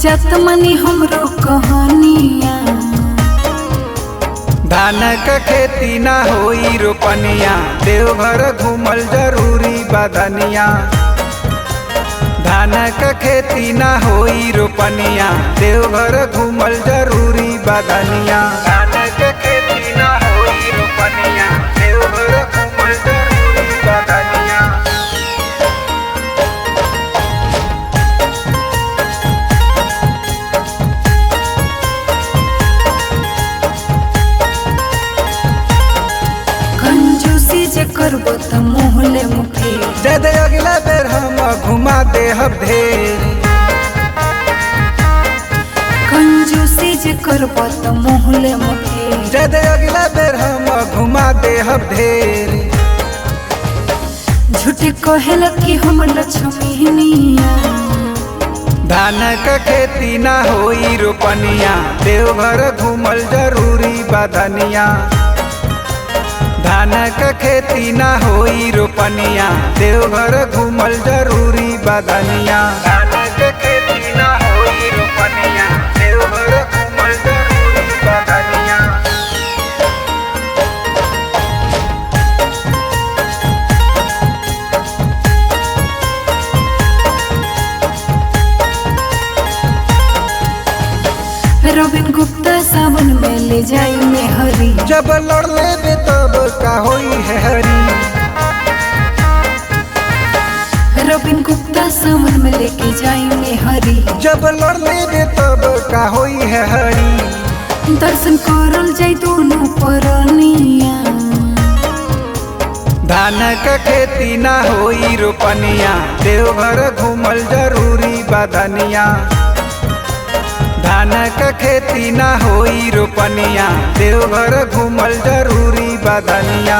जत मनी हमरो कहानिया। धान क खेती ना होई रोपनिया, देवघर घूमल जरूरी बदनिया। धान क खेती ना होई रोपनिया, देवघर घूमल जरूरी बदनिया। धान क खेती ना होई रोपनिया, देवघर घूमल जरूरी बदनिया। कंजूसी जे करबो त मोहले मुखे, जद अगला बेर हम घुमा दे ढेर। कंजूसी जे करबो त मोहले मुखे, जद अगला बेर हम घुमा दे ढेर। झूठे कहेला कि हम लक्ष्मीनिया। धान क खेती ना होई रोपनिया, देवघर घूमल जरूरी बदनिया। धान क खेती ना होई रोपनिया, देवघर घूमल जरूरी बदनिया। धान क खेती ना होई रोपनिया, देवघर घूमल जरूरी बदनिया। रविन गुप्ता सावन में ले जाई में हरी, जब लड़ लेबे तब का होई है हरी। रविन गुप्ता सावन में लेके जाई में हरी, जब लड़ लेबे तब का होई है हरी। दर्शन करल जाई दोनों परनिया। धान क खेती ना होई रोपनिया, देवघर घूमल जरूरी बदनिया। धान क खेती ना होई रोपनिया, देवघर घूमल जरूरी बदनिया।